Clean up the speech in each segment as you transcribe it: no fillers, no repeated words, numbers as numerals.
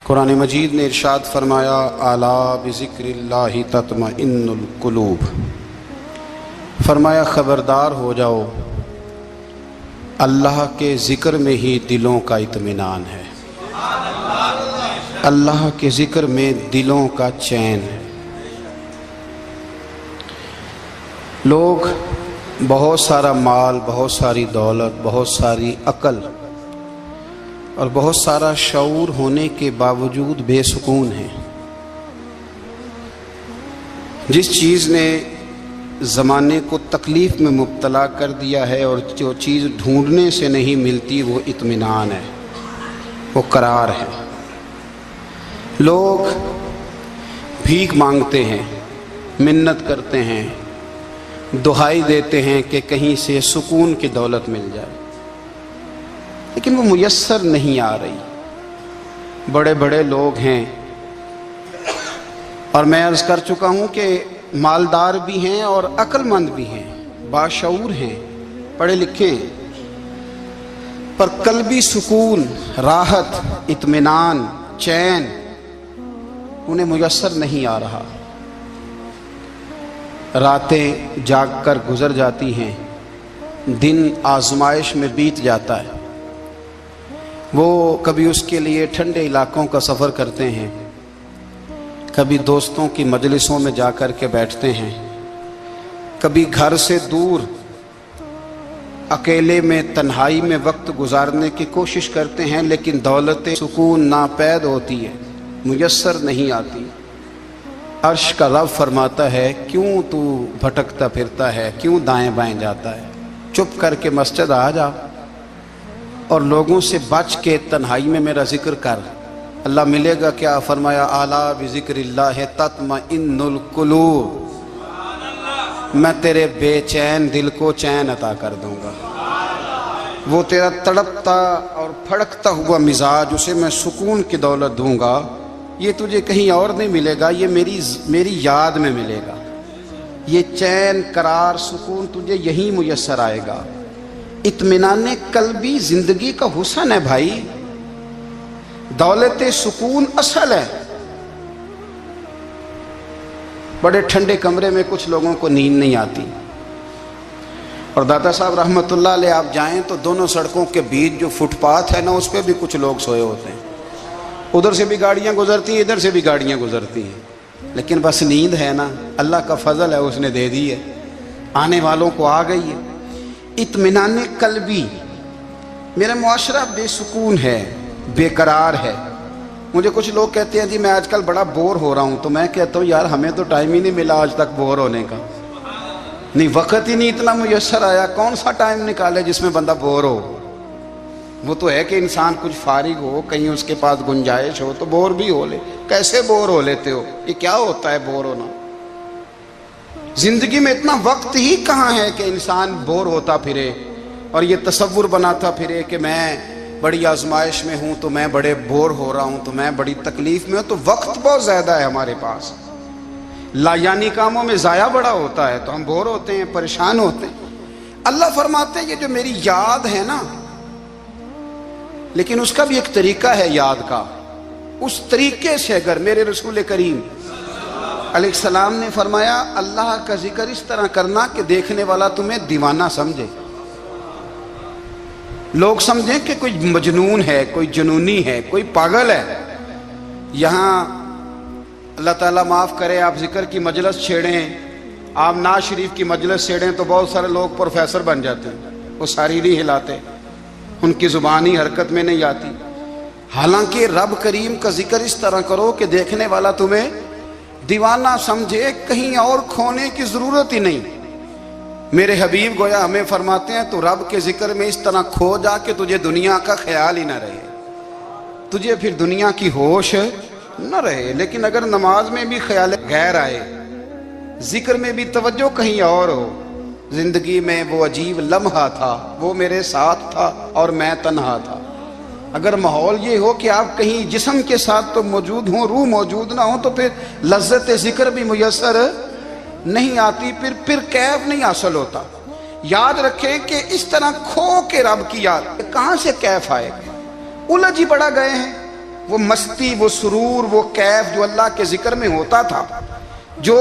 قرآن مجید نے ارشاد فرمایا الا بذکراللہ تطمئن القلوب، فرمایا خبردار ہو جاؤ، اللہ کے ذکر میں ہی دلوں کا اطمینان ہے، اللہ کے ذکر میں دلوں کا چین ہے۔ لوگ بہت سارا مال، بہت ساری دولت، بہت ساری عقل اور بہت سارا شعور ہونے کے باوجود بے سکون ہیں۔ جس چیز نے زمانے کو تکلیف میں مبتلا کر دیا ہے اور جو چیز ڈھونڈنے سے نہیں ملتی وہ اطمینان ہے، وہ قرار ہے۔ لوگ بھیک مانگتے ہیں، منت کرتے ہیں، دہائی دیتے ہیں کہ کہیں سے سکون کی دولت مل جائے، لیکن وہ میسر نہیں آ رہی۔ بڑے بڑے لوگ ہیں، اور میں عرض کر چکا ہوں کہ مالدار بھی ہیں اور عقل مند بھی ہیں، باشعور ہیں، پڑھے لکھے ہیں، پر قلبی سکون، راحت، اطمینان، چین انہیں میسر نہیں آ رہا۔ راتیں جاگ کر گزر جاتی ہیں، دن آزمائش میں بیت جاتا ہے۔ وہ کبھی اس کے لیے ٹھنڈے علاقوں کا سفر کرتے ہیں، کبھی دوستوں کی مجلسوں میں جا کر کے بیٹھتے ہیں، کبھی گھر سے دور اکیلے میں تنہائی میں وقت گزارنے کی کوشش کرتے ہیں، لیکن دولت سکون ناپید ہوتی ہے، میسر نہیں آتی۔ عرش کا رب فرماتا ہے کیوں تو بھٹکتا پھرتا ہے، کیوں دائیں بائیں جاتا ہے، چپ کر کے مسجد آ جا اور لوگوں سے بچ کے تنہائی میں میرا ذکر کر۔ اللہ ملے گا کیا؟ فرمایا الا بذکر اللہ تطمئن القلوب، میں تیرے بے چین دل کو چین عطا کر دوں گا۔ وہ تیرا تڑپتا اور پھڑکتا ہوا مزاج، اسے میں سکون کی دولت دوں گا۔ یہ تجھے کہیں اور نہیں ملے گا، یہ میری یاد میں ملے گا۔ یہ چین، قرار، سکون تجھے یہیں میسر آئے گا۔ اطمینان قلبی زندگی کا حسن ہے بھائی، دولت سکون اصل ہے۔ بڑے ٹھنڈے کمرے میں کچھ لوگوں کو نیند نہیں آتی، اور داتا صاحب رحمت اللہ علیہ آپ جائیں تو دونوں سڑکوں کے بیچ جو فٹ پاتھ ہے نا، اس پہ بھی کچھ لوگ سوئے ہوتے ہیں۔ ادھر سے بھی گاڑیاں گزرتی ہیں، ادھر سے بھی گاڑیاں گزرتی ہیں، لیکن بس نیند ہے نا، اللہ کا فضل ہے، اس نے دے دی ہے، آنے والوں کو آ گئی ہے۔ اطمینان قلبی، میرا معاشرہ بے سکون ہے، بے قرار ہے۔ مجھے کچھ لوگ کہتے ہیں جی میں آج کل بڑا بور ہو رہا ہوں، تو میں کہتا ہوں یار ہمیں تو ٹائم ہی نہیں ملا آج تک بور ہونے کا، نہیں وقت ہی نہیں اتنا میسر آیا، کون سا ٹائم نکالے جس میں بندہ بور ہو؟ وہ تو ہے کہ انسان کچھ فارغ ہو، کہیں اس کے پاس گنجائش ہو تو بور بھی ہو لے۔ کیسے بور ہو لیتے ہو؟ یہ کیا ہوتا ہے بور ہونا؟ زندگی میں اتنا وقت ہی کہاں ہے کہ انسان بور ہوتا پھرے اور یہ تصور بناتا پھرے کہ میں بڑی آزمائش میں ہوں، تو میں بڑے بور ہو رہا ہوں، تو میں بڑی تکلیف میں ہوں۔ تو وقت بہت زیادہ ہے ہمارے پاس، لایانی کاموں میں ضائع بڑا ہوتا ہے، تو ہم بور ہوتے ہیں، پریشان ہوتے ہیں۔ اللہ فرماتے ہیں یہ جو میری یاد ہے نا، لیکن اس کا بھی ایک طریقہ ہے یاد کا، اس طریقے سے اگر میرے رسول کریم علیہ السلام نے فرمایا اللہ کا ذکر اس طرح کرنا کہ دیکھنے والا تمہیں دیوانہ سمجھے، لوگ سمجھیں کہ کوئی مجنون ہے، کوئی جنونی ہے، کوئی پاگل ہے۔ یہاں اللہ تعالیٰ معاف کرے، آپ ذکر کی مجلس چھیڑیں، آپ نعت شریف کی مجلس چھیڑیں تو بہت سارے لوگ پروفیسر بن جاتے ہیں، وہ ساری نہیں ہلاتے، ان کی زبانی حرکت میں نہیں آتی۔ حالانکہ رب کریم کا ذکر اس طرح کرو کہ دیکھنے والا تمہیں دیوانہ سمجھے، کہیں اور کھونے کی ضرورت ہی نہیں۔ میرے حبیب گویا ہمیں فرماتے ہیں تو رب کے ذکر میں اس طرح کھو جا کہ تجھے دنیا کا خیال ہی نہ رہے، تجھے پھر دنیا کی ہوش نہ رہے۔ لیکن اگر نماز میں بھی خیال غیر آئے، ذکر میں بھی توجہ کہیں اور ہو، زندگی میں وہ عجیب لمحہ تھا، وہ میرے ساتھ تھا اور میں تنہا تھا۔ اگر ماحول یہ ہو کہ آپ کہیں جسم کے ساتھ تو موجود ہوں، روح موجود نہ ہو، تو پھر لذت ذکر بھی میسر نہیں آتی، پھر کیف نہیں حاصل ہوتا۔ یاد رکھیں کہ اس طرح کھو کے رب کی یاد کہاں سے کیف آئے گا؟ الجھ ہی پڑا گئے ہیں، وہ مستی، وہ سرور، وہ کیف جو اللہ کے ذکر میں ہوتا تھا، جو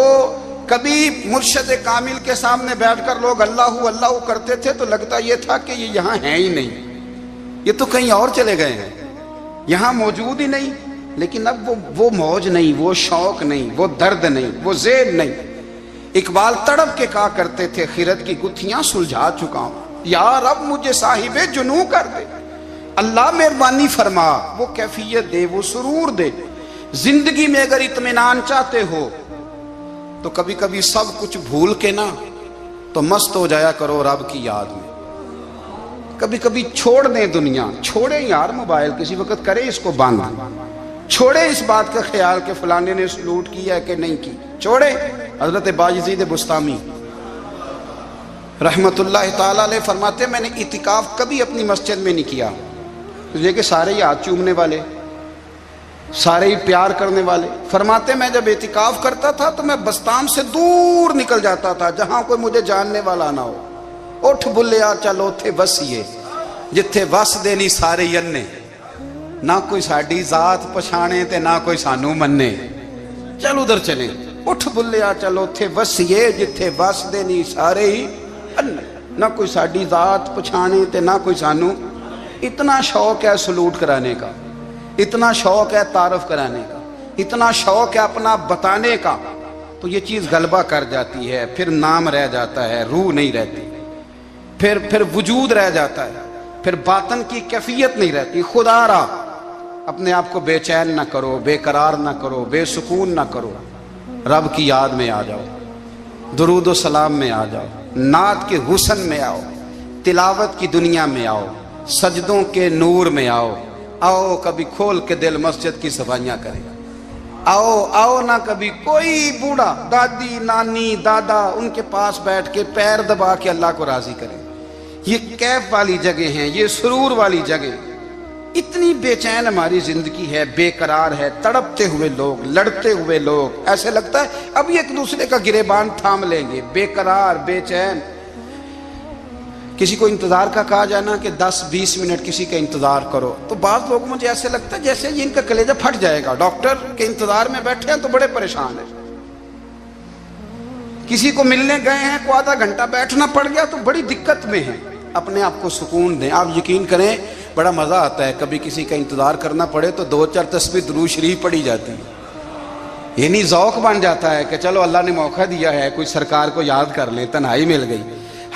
کبھی مرشد کامل کے سامنے بیٹھ کر لوگ اللہ اللہ کرتے تھے تو لگتا یہ تھا کہ یہ یہاں ہیں ہی نہیں، یہ تو کہیں اور چلے گئے ہیں، یہاں موجود ہی نہیں۔ لیکن اب وہ موج نہیں، وہ شوق نہیں، وہ درد نہیں، وہ ذیل نہیں۔ اقبال تڑپ کے کہا کرتے تھے خیرت کی گتھیاں سلجھا چکا ہوں، یا رب مجھے صاحب جنوں کر دے، اللہ مہربانی فرما، وہ کیفیت دے، وہ سرور دے۔ زندگی میں اگر اطمینان چاہتے ہو تو کبھی کبھی سب کچھ بھول کے نا تو مست ہو جایا کرو رب کی یاد میں۔ کبھی کبھی چھوڑ دیں دنیا، چھوڑیں یار موبائل، کسی وقت کرے اس کو بند، چھوڑے اس بات کا خیال کہ فلانے نے سلوٹ کیا ہے کہ نہیں کی، چھوڑے۔ حضرت باجزید بستامی رحمت اللہ تعالی علیہ فرماتے میں نے اعتکاف کبھی اپنی مسجد میں نہیں کیا، یہ کہ سارے ہی ہاتھ چومنے والے، سارے ہی پیار کرنے والے۔ فرماتے میں جب اعتکاف کرتا تھا تو میں بستام سے دور نکل جاتا تھا جہاں کوئی مجھے جاننے والا نہ ہو۔ اٹھ بلیا چلو تھے وسیے جتھے وس دے نہیں سارے ینے، نہ کوئی ساڈی ذات پچھانے تے نہ کوئی سانو مننے، چل ادھر چلیں۔ اٹھ بلیا چلو تھے وسیے جتھے وس دے نہیں سارے ہی انے، نہ کوئی ساڈی ذات پچھانے تے نہ کوئی سانو۔ اتنا شوق ہے سلوٹ کرانے کا، اتنا شوق ہے تعارف کرانے کا، اتنا شوق ہے اپنا بتانے کا، تو یہ چیز غلبہ کر جاتی ہے، پھر نام رہ جاتا ہے، روح نہیں رہتی، پھر وجود رہ جاتا ہے، پھر باطن کی کیفیت نہیں رہتی۔ خدا را اپنے آپ کو بے چین نہ کرو، بے قرار نہ کرو، بے سکون نہ کرو، رب کی یاد میں آ جاؤ، درود و سلام میں آ جاؤ، نعت کے حسن میں آؤ، تلاوت کی دنیا میں آؤ، سجدوں کے نور میں آؤ۔ آؤ کبھی کھول کے دل مسجد کی صفائیاں کریں، آؤ نہ کبھی کوئی بوڑھا، دادی، نانی، دادا، ان کے پاس بیٹھ کے پیر دبا کے اللہ کو راضی کریں۔ یہ کیف والی جگہ ہیں، یہ سرور والی جگہ۔ اتنی بے چین ہماری زندگی ہے، بے قرار ہے، تڑپتے ہوئے لوگ، لڑتے ہوئے لوگ، ایسے لگتا ہے اب یہ ایک دوسرے کا گریبان تھام لیں گے، بے قرار، بے چین۔ کسی کو انتظار کا کہا جائے نا کہ 10-20 منٹ کسی کا انتظار کرو تو بعض لوگ مجھے ایسے لگتا ہے جیسے ان کا کلیجہ پھٹ جائے گا، ڈاکٹر کے انتظار میں بیٹھے ہیں تو بڑے پریشان ہیں۔ کسی کو ملنے گئے ہیں کو آدھا گھنٹہ بیٹھنا پڑ گیا تو بڑی دقت میں ہیں۔ اپنے آپ کو سکون دیں۔ آپ یقین کریں بڑا مزہ آتا ہے، کبھی کسی کا انتظار کرنا پڑے تو 2-4 تسبیح درود شریف پڑھی جاتی ہے، یعنی ذوق بن جاتا ہے کہ چلو اللہ نے موقع دیا ہے، کوئی سرکار کو یاد کر لیں، تنہائی مل گئی۔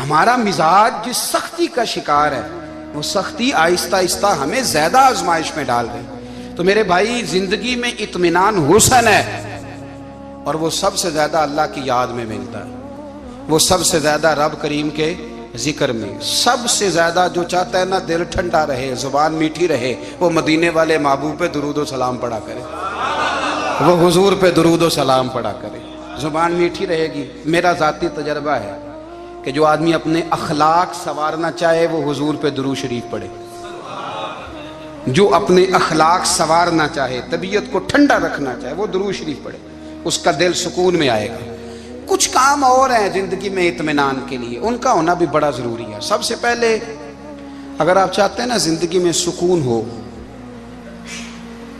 ہمارا مزاج جس سختی کا شکار ہے وہ سختی آہستہ آہستہ ہمیں زیادہ آزمائش میں ڈال گئی۔ تو میرے بھائی زندگی میں اطمینان حسن ہے، اور وہ سب سے زیادہ اللہ کی یاد میں ملتا ہے، وہ سب سے زیادہ رب کریم کے ذکر میں۔ سب سے زیادہ جو چاہتا ہے نا دل ٹھنڈا رہے، زبان میٹھی رہے، وہ مدینے والے محبوب پہ درود و سلام پڑھا کرے، وہ حضور پہ درود و سلام پڑھا کرے، زبان میٹھی رہے گی۔ میرا ذاتی تجربہ ہے کہ جو آدمی اپنے اخلاق سنوارنا چاہے وہ حضور پہ درود شریف پڑھے، جو اپنے اخلاق سنوارنا چاہے، طبیعت کو ٹھنڈا رکھنا چاہے، وہ درود شریف پڑھے، اس کا دل سکون میں آئے گا۔ کچھ کام اور ہیں زندگی میں اطمینان کے لیے، ان کا ہونا بھی بڑا ضروری ہے۔ سب سے پہلے اگر آپ چاہتے ہیں نا زندگی میں سکون ہو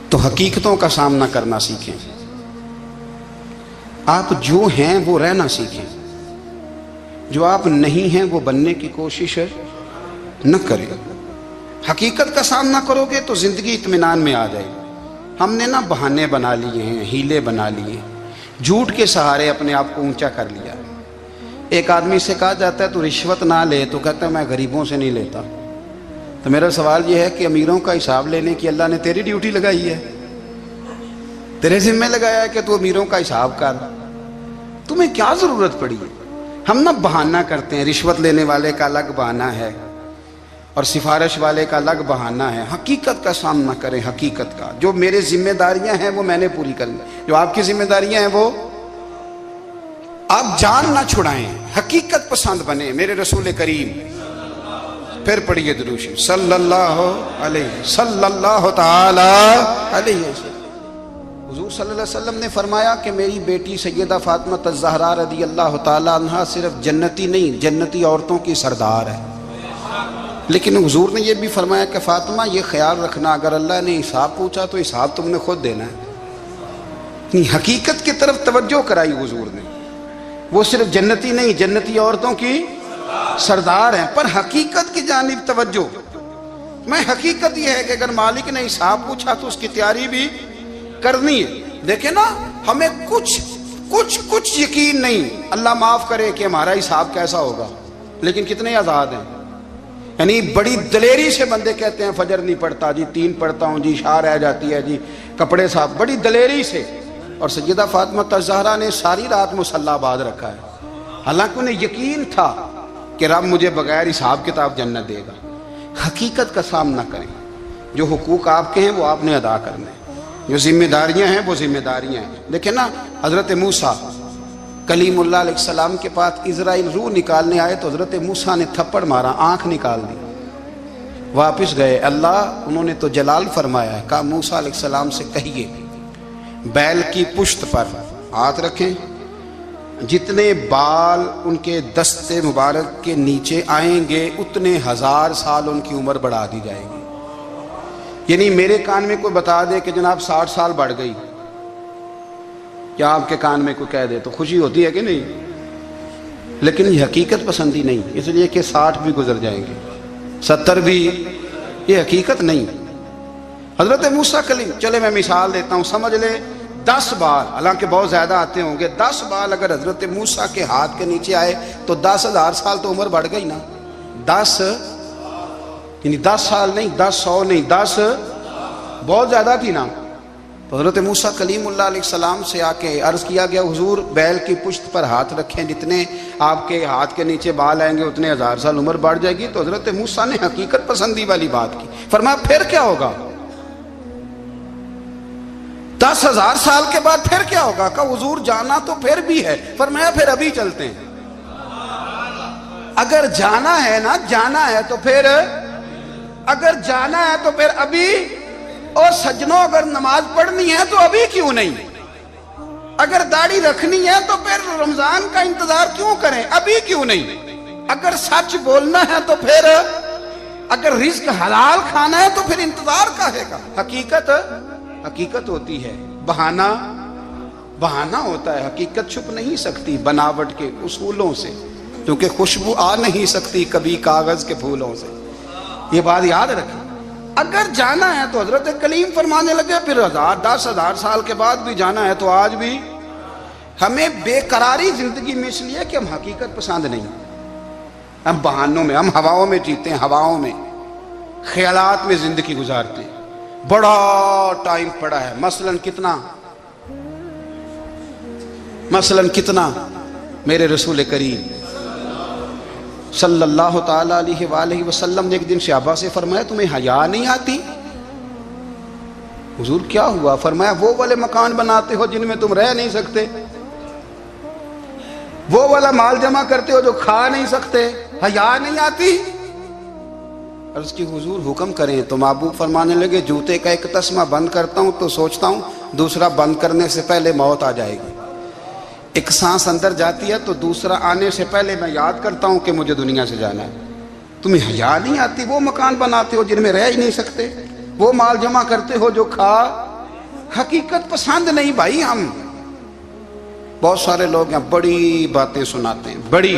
تو حقیقتوں کا سامنا کرنا سیکھیں۔ آپ جو ہیں وہ رہنا سیکھیں، جو آپ نہیں ہیں وہ بننے کی کوشش نہ کریں۔ حقیقت کا سامنا کرو گے تو زندگی اطمینان میں آ جائے گی۔ ہم نے نا بہانے بنا لیے ہیں، ہیلے بنا لیے ہیں، جھوٹ کے سہارے اپنے آپ کو اونچا کر لیا۔ ایک آدمی سے کہا جاتا ہے تو رشوت نہ لے، تو کہتا ہے میں غریبوں سے نہیں لیتا۔ تو میرا سوال یہ ہے کہ امیروں کا حساب لینے کی اللہ نے تیری ڈیوٹی لگائی ہے، تیرے ذمہ لگایا ہے کہ تو امیروں کا حساب کر، تمہیں کیا ضرورت پڑی ہے؟ ہم نا بہانہ کرتے ہیں، رشوت لینے والے کا الگ بہانہ ہے اور سفارش والے کا الگ بہانہ ہے۔ حقیقت کا سامنا کریں، حقیقت کا۔ جو میرے ذمہ داریاں ہیں وہ میں نے پوری کرنی، جو آپ کی ذمہ داریاں ہیں وہ آپ جان نہ چھڑائیں، حقیقت پسند بنیں۔ میرے رسول کریم، پھر پڑھیے درود شریف صلی اللہ تعالی علیہ وسلم۔ حضور صلی اللہ علیہ وسلم نے فرمایا کہ میری بیٹی سیدہ فاطمہ الزہرا رضی اللہ تعالی عنہا صرف جنتی نہیں، جنتی عورتوں کی سردار ہے۔ لیکن حضور نے یہ بھی فرمایا کہ فاطمہ یہ خیال رکھنا اگر اللہ نے حساب پوچھا تو حساب تم نے خود دینا ہے. حقیقت کی طرف توجہ کرائی حضور نے. وہ صرف جنتی نہیں، جنتی عورتوں کی سردار ہیں، پر حقیقت کی جانب توجہ. میں حقیقت یہ ہے کہ اگر مالک نے حساب پوچھا تو اس کی تیاری بھی کرنی ہے. دیکھیں نا، ہمیں کچھ یقین نہیں، اللہ معاف کرے کہ ہمارا حساب کیسا ہوگا، لیکن کتنے آزاد ہیں. یعنی بڑی دلیری سے بندے کہتے ہیں فجر نہیں پڑھتا جی، 3 پڑھتا ہوں جی، شاہ رہ جاتی ہے جی، کپڑے صاف، بڑی دلیری سے. اور سیدہ فاطمہ الزہرا نے ساری رات مصلی باندھ رکھا ہے، حالانکہ انہیں یقین تھا کہ رب مجھے بغیر حساب کتاب جنت دے گا. حقیقت کا سامنا کریں. جو حقوق آپ کے ہیں وہ آپ نے ادا کرنے ہیں، جو ذمہ داریاں ہیں وہ ذمہ داریاں ہیں. دیکھیں نا، حضرت موسیٰ کلیم اللہ علیہ السلام کے پاس اسرائیل روح نکالنے آئے تو حضرت موسیٰ نے تھپڑ مارا، آنکھ نکال دی. واپس گئے، اللہ انہوں نے تو جلال فرمایا ہے، کہا موسیٰ علیہ السلام سے کہیے بیل کی پشت پر ہاتھ رکھیں، جتنے بال ان کے دستے مبارک کے نیچے آئیں گے اتنے 1000 سال ان کی عمر بڑھا دی جائے گی. یعنی میرے کان میں کوئی بتا دے کہ جناب 60 سال بڑھ گئی، کیا آپ کے کان میں کوئی کہہ دے تو خوشی ہوتی ہے کہ نہیں؟ لیکن یہ حقیقت پسندی نہیں، اس لیے کہ 60 بھی گزر جائیں گے، 70 بھی، یہ حقیقت نہیں. حضرت موسیٰ کلیم، چلے میں مثال دیتا ہوں، سمجھ لیں 10 بال، حالانکہ بہت زیادہ آتے ہوں گے، 10 بال اگر حضرت موسیٰ کے ہاتھ کے نیچے آئے تو 10,000 سال تو عمر بڑھ گئی نا. 10 یعنی 10 سال نہیں، 10 100 نہیں، 10 بہت زیادہ تھی نا. تو حضرت موسیٰ کلیم اللہ علیہ السلام سے آ کے عرض کیا گیا حضور بیل کی پشت پر ہاتھ رکھیں، جتنے آپ کے ہاتھ کے نیچے بال آئیں گے اتنے 1000 سال عمر بڑھ جائے گی. تو حضرت موسیٰ نے حقیقت پسندی والی بات کی، فرمایا پھر کیا ہوگا؟ 10,000 سال کے بعد پھر کیا ہوگا؟ کہا حضور جانا تو پھر بھی ہے. فرمایا پھر ابھی چلتے ہیں. اگر جانا ہے نا، جانا ہے تو پھر، اگر جانا ہے تو پھر ابھی. اور سجنوں اگر نماز پڑھنی ہے تو ابھی کیوں نہیں؟ اگر داڑھی رکھنی ہے تو پھر رمضان کا انتظار کیوں کریں؟ ابھی کیوں نہیں؟ اگر سچ بولنا ہے تو پھر، اگر رزق حلال کھانا ہے تو پھر انتظار کاہے کا؟ حقیقت ہوتی ہے، بہانہ ہوتا ہے. حقیقت چھپ نہیں سکتی بناوٹ کے اصولوں سے، کیونکہ خوشبو آ نہیں سکتی کبھی کاغذ کے پھولوں سے. یہ بات یاد رکھیں. اگر جانا ہے تو حضرت کلیم فرمانے لگے پھر 10,000 سال کے بعد بھی جانا ہے تو آج بھی. ہمیں بے قراری زندگی میں اس لیے کہ ہم حقیقت پسند نہیں، ہم بہانوں میں، ہم ہواؤں میں جیتے ہیں، ہواؤں میں، خیالات میں زندگی گزارتے ہیں. بڑا ٹائم پڑا ہے، مثلاً کتنا میرے رسول کریم صلی اللہ تعالیٰ علیہ وآلہ وسلم نے ایک دن صحابہ سے فرمایا تمہیں حیا نہیں آتی؟ حضور کیا ہوا؟ فرمایا وہ والے مکان بناتے ہو جن میں تم رہ نہیں سکتے، وہ والا مال جمع کرتے ہو جو کھا نہیں سکتے، حیا نہیں آتی؟ عرض کی حضور حکم کریں. تو محبوب فرمانے لگے جوتے کا ایک تسمہ بند کرتا ہوں تو سوچتا ہوں دوسرا بند کرنے سے پہلے موت آ جائے گی. ایک سانس اندر جاتی ہے تو دوسرا آنے سے پہلے میں یاد کرتا ہوں کہ مجھے دنیا سے جانا ہے. تمہیں حیا نہیں آتی؟ وہ مکان بناتے ہو جن میں رہ ہی نہیں سکتے، وہ مال جمع کرتے ہو جو کھا. حقیقت پسند نہیں بھائی. ہم بہت سارے لوگ ہیں بڑی باتیں سناتے ہیں، بڑی.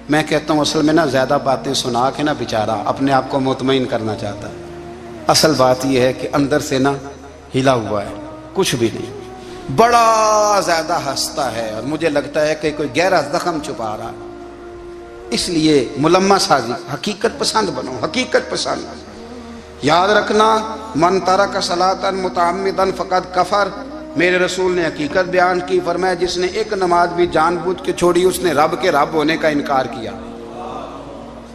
میں کہتا ہوں اصل میں نا زیادہ باتیں سنا کے نا بیچارہ اپنے آپ کو مطمئن کرنا چاہتا ہے. اصل بات یہ ہے کہ اندر سے نا ہلا ہوا ہے، کچھ بھی نہیں. بڑا زیادہ ہنستا ہے اور مجھے لگتا ہے کہ کوئی گہرا زخم چھپا رہا. اس لیے ملمہ سازی، حقیقت پسند بنو، حقیقت پسند. یاد رکھنا من ترک صلاۃ متعمدا فقد کفر. میرے رسول نے حقیقت بیان کی، فرمایا جس نے ایک نماز بھی جان بوجھ کے چھوڑی اس نے رب کے رب ہونے کا انکار کیا،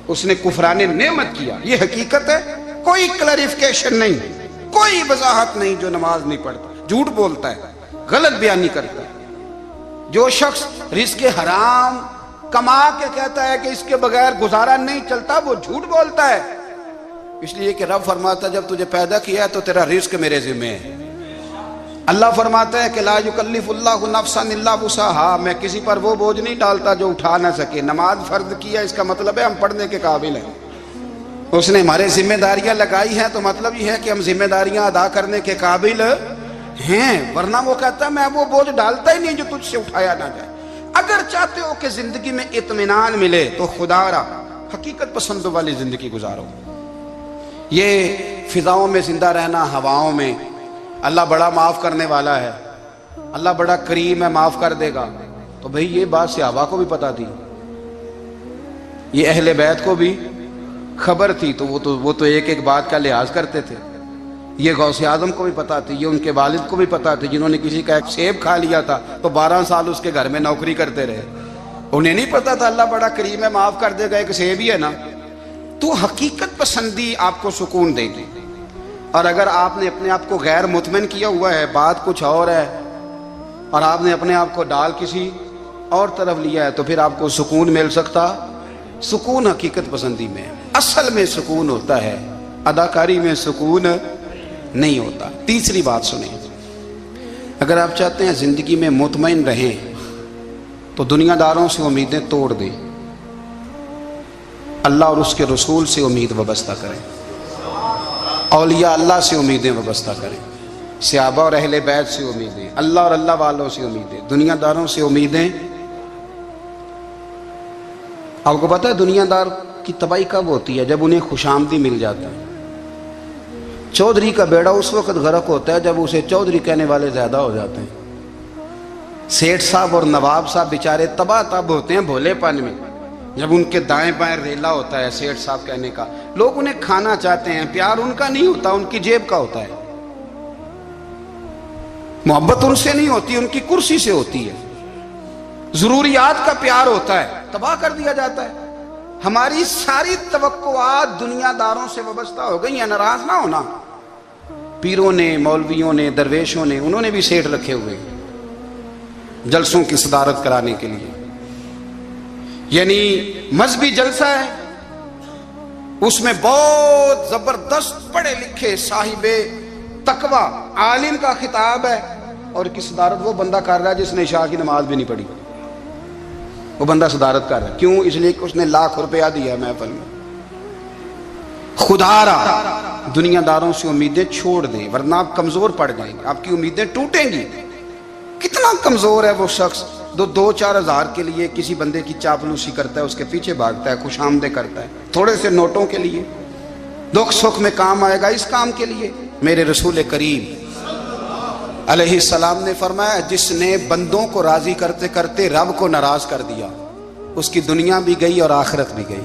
اس نے کفران نعمت کیا. یہ حقیقت ہے، کوئی کلیریفیکیشن نہیں، کوئی وضاحت نہیں. جو نماز نہیں پڑھتا، جھوٹ بولتا ہے، غلط بیانی کرتا ہے. جو شخص رزق حرام کما کے کہتا ہے کہ اس کے بغیر گزارا نہیں چلتا، وہ جھوٹ بولتا ہے. اس لیے کہ رب فرماتا ہے جب تجھے پیدا کیا ہے تو تیرا رزق میرے ذمہ ہے. اللہ فرماتا ہے کہ لا یکلف اللہ نفسا الا وسعها، میں کسی پر وہ بوجھ نہیں ڈالتا جو اٹھا نہ سکے. نماز فرض کیا اس کا مطلب ہے ہم پڑھنے کے قابل ہیں. اس نے ہمارے ذمہ داریاں لگائی ہیں تو مطلب یہ ہے کہ ہم ذمہ داریاں ادا کرنے کے قابل ہیں، ورنہ وہ کہتا ہے میں وہ بوجھ ڈالتا ہی نہیں جو تجھ سے اٹھایا نہ جائے۔ اگر چاہتے ہو کہ زندگی میں اطمینان ملے تو خدا را حقیقت پسند والی زندگی گزارو۔ یہ فضاؤں میں زندہ رہنا، ہواؤں میں، اللہ بڑا معاف کرنے والا ہے، اللہ بڑا کریم ہے، معاف کر دے گا، تو بھئی یہ بات صحابہ کو بھی پتا تھی، یہ اہل بیت کو بھی خبر تھی، تو وہ تو ایک ایک بات کا لحاظ کرتے تھے۔ یہ غوث اعظم کو بھی پتا تھی، یہ ان کے والد کو بھی پتا تھی، جنہوں نے کسی کا ایک سیب کھا لیا تھا تو 12 سال اس کے گھر میں نوکری کرتے رہے، انہیں نہیں پتا تھا اللہ بڑا کریم ہے، معاف کر دے گا، ایک سیب ہی ہے نا۔ تو حقیقت پسندی آپ کو سکون دے گی، اور اگر آپ نے اپنے آپ کو غیر مطمئن کیا ہوا ہے، بات کچھ اور ہے، اور آپ نے اپنے آپ کو ڈال کسی اور طرف لیا ہے، تو پھر آپ کو سکون مل سکتا؟ سکون حقیقت پسندی میں، اصل میں سکون ہوتا ہے، اداکاری میں سکون نہیں ہوتا۔ تیسری بات سنیں، اگر آپ چاہتے ہیں زندگی میں مطمئن رہیں تو دنیا داروں سے امیدیں توڑ دیں، اللہ اور اس کے رسول سے امید وابستہ کریں، اولیاء اللہ سے امیدیں وابستہ کریں، صحابہ اور اہل بیت سے امیدیں، اللہ اور اللہ والوں سے امیدیں، دنیا داروں سے امیدیں۔ آپ کو پتہ ہے دنیا دار کی تباہی کب ہوتی ہے؟ جب انہیں خوش آمدی مل جاتا ہے۔ چودھری کا بیڑا اس وقت غرق ہوتا ہے جب اسے چودھری کہنے والے زیادہ ہو جاتے ہیں۔ سیٹھ صاحب اور نواب صاحب بیچارے تباہ تب ہوتے ہیں بھولے پن میں، جب ان کے دائیں بائیں ریلا ہوتا ہے سیٹھ صاحب کہنے کا، لوگ انہیں کھانا چاہتے ہیں، پیار ان کا نہیں ہوتا، ان کی جیب کا ہوتا ہے، محبت ان سے نہیں ہوتی، ان کی کرسی سے ہوتی ہے، ضروریات کا پیار ہوتا ہے، تباہ کر دیا جاتا ہے۔ ہماری ساری توقعات دنیا داروں سے وابستہ ہو گئی ہیں، ناراض نہ ہونا، پیروں نے، مولویوں نے، درویشوں نے، انہوں نے بھی سیٹ رکھے ہوئے جلسوں کی صدارت کرانے کے لیے، یعنی مذہبی جلسہ ہے، اس میں بہت زبردست پڑھے لکھے صاحب تقوی عالم کا خطاب ہے، اور کی صدارت وہ بندہ کر رہا ہے جس نے عشاء کی نماز بھی نہیں پڑھی، وہ بندہ صدارت کر رہا ہے، کیوں؟ اس لیے کہ اس نے لاکھ روپیہ دیا محفل میں۔ خدا را دنیا داروں سے امیدیں چھوڑ دیں، ورنہ آپ کمزور پڑ جائیں گے، آپ کی امیدیں ٹوٹیں گی۔ کتنا کمزور ہے وہ شخص جو 2-4 ہزار کے لیے کسی بندے کی چاپلوسی کرتا ہے، اس کے پیچھے بھاگتا ہے، خوش آمدیں کرتا ہے، تھوڑے سے نوٹوں کے لیے، دکھ سکھ میں کام آئے گا اس کام کے لیے۔ میرے رسول کریم علیہ السلام نے فرمایا، جس نے بندوں کو راضی کرتے کرتے رب کو ناراض کر دیا، اس کی دنیا بھی گئی اور آخرت بھی گئی،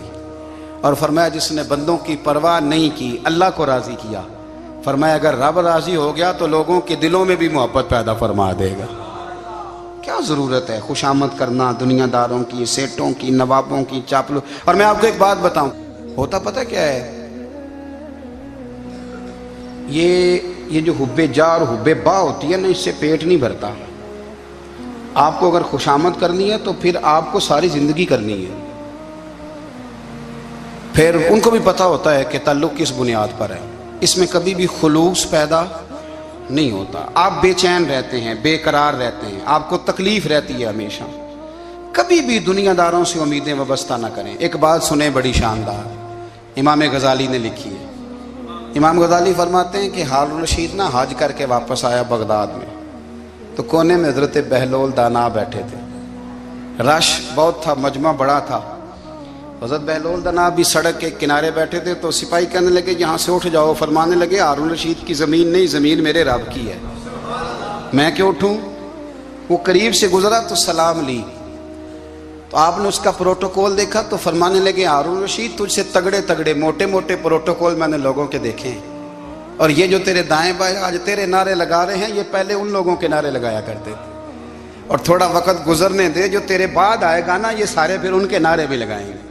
اور فرمایا جس نے بندوں کی پرواہ نہیں کی، اللہ کو راضی کیا، فرمایا اگر رب راضی ہو گیا تو لوگوں کے دلوں میں بھی محبت پیدا فرما دے گا۔ کیا ضرورت ہے خوشامد کرنا دنیا داروں کی، سیٹوں کی، نوابوں کی، چاپلو۔ اور میں آپ کو ایک بات بتاؤں، ہوتا پتہ کیا ہے؟ یہ جو حب جا اور حب با ہوتی ہے نا، اس سے پیٹ نہیں بھرتا۔ آپ کو اگر خوشامد کرنی ہے تو پھر آپ کو ساری زندگی کرنی ہے۔ پھر ان کو بھی پتہ ہوتا ہے کہ تعلق کس بنیاد پر ہے، اس میں کبھی بھی خلوص پیدا نہیں ہوتا، آپ بے چین رہتے ہیں، بے قرار رہتے ہیں، آپ کو تکلیف رہتی ہے ہمیشہ۔ کبھی بھی دنیا داروں سے امیدیں وابستہ نہ کریں۔ ایک بات سنیں بڑی شاندار، امام غزالی نے لکھی ہے۔ امام غزالی فرماتے ہیں کہ ہارون الرشید نہ حج کر کے واپس آیا بغداد میں، تو کونے میں حضرت بہلول دانا بیٹھے تھے، رش بہت تھا، مجمع بڑا تھا، حضرت بہلول دانا بھی سڑک کے کنارے بیٹھے تھے، تو سپاہی کہنے لگے یہاں سے اٹھ جاؤ، فرمانے لگے ہارون الرشید کی زمین نہیں، زمین میرے رب کی ہے، میں کیوں اٹھوں؟ وہ قریب سے گزرا تو سلام لی، تو آپ نے اس کا پروٹوکول دیکھا تو فرمانے لگے ہارون الرشید تجھ سے تگڑے تگڑے موٹے موٹے پروٹوکول میں نے لوگوں کے دیکھے ہیں، اور یہ جو تیرے دائیں بائیں آج تیرے نعرے لگا رہے ہیں، یہ پہلے ان لوگوں کے نعرے لگایا کرتے تھے، اور تھوڑا وقت گزرنے دے، جو تیرے بعد آئے گا نا، یہ سارے پھر ان کے نعرے بھی لگائیں گے۔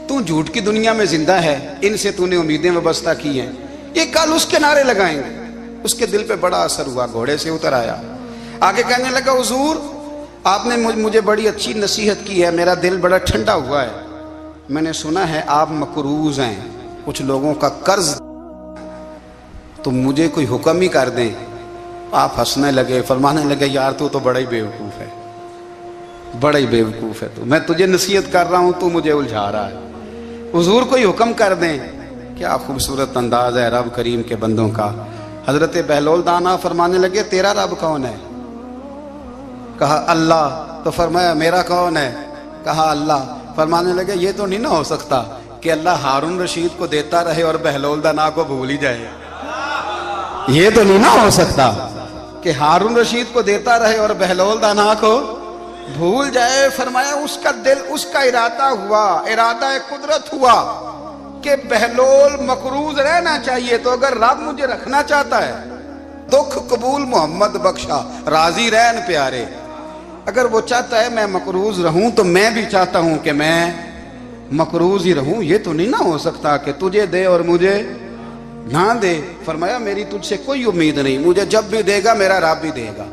تو جھوٹ کی دنیا میں زندہ ہے، ان سے تو نے امیدیں وابستہ کی ہیں، یہ کل اس کے نعرے لگائیں گے۔ اس کے دل پہ بڑا اثر ہوا، گھوڑے سے اتر آیا، آگے کہنے لگا حضور آپ نے مجھے بڑی اچھی نصیحت کی ہے، میرا دل بڑا ٹھنڈا ہوا ہے، میں نے سنا ہے آپ مقروض ہیں، کچھ لوگوں کا قرض، تو مجھے کوئی حکم ہی کر دیں۔ آپ ہنسنے لگے، فرمانے لگے یار تو بڑا ہی بیوقوف ہے، بڑا ہی بیوقوف ہے تو، میں تجھے نصیحت کر رہا ہوں تو مجھے الجھا رہا ہے، حضور کوئی حکم کر دیں کیا خوبصورت انداز ہے رب کریم کے بندوں کا. حضرت بہلول دانا فرمانے لگے تیرا رب کون ہے؟ کہا اللہ. تو فرمایا میرا کون ہے؟ کہا اللہ. فرمانے لگے یہ تو نہیں نہ ہو سکتا کہ اللہ ہارون رشید کو دیتا رہے اور بہلول دانا کو بھول ہی جائے. یہ تو نہیں نہ ہو سکتا کہ ہارون رشید کو دیتا رہے اور بہلول دانا کو بھول جائے. فرمایا اس کا دل، اس کا ارادہ ہوا، ارادہ قدرت ہوا کہ بہلول مقروض رہنا چاہیے. تو اگر رب مجھے رکھنا چاہتا ہے، دکھ قبول محمد بخشا راضی رہن پیارے، اگر وہ چاہتا ہے میں مقروض رہوں تو میں بھی چاہتا ہوں کہ میں مقروض ہی رہوں. یہ تو نہیں نہ ہو سکتا کہ تجھے دے اور مجھے نہ دے. فرمایا میری تجھ سے کوئی امید نہیں، مجھے جب بھی دے گا میرا رب بھی دے گا،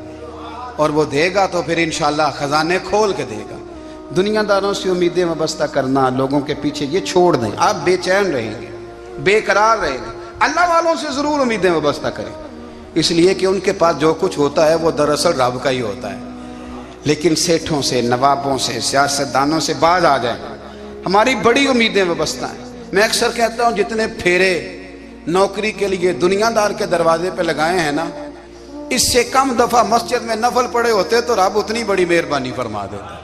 اور وہ دے گا تو پھر انشاءاللہ خزانے کھول کے دے گا. دنیا داروں سے امیدیں وابستہ کرنا، لوگوں کے پیچھے، یہ چھوڑ دیں. آپ بے چین رہیں گے، بے قرار رہیں گے. اللہ والوں سے ضرور امیدیں وابستہ کریں، اس لیے کہ ان کے پاس جو کچھ ہوتا ہے وہ دراصل رب کا ہی ہوتا ہے. لیکن سیٹھوں سے، نوابوں سے، سیاستدانوں سے باز آ جائیں. ہماری بڑی امیدیں وابستہ ہیں. میں اکثر کہتا ہوں جتنے پھیرے نوکری کے لیے دنیا دار کے دروازے پہ لگائے ہیں نا، اس سے کم دفعہ مسجد میں نفل پڑے ہوتے تو رب اتنی بڑی مہربانی فرما دیتا.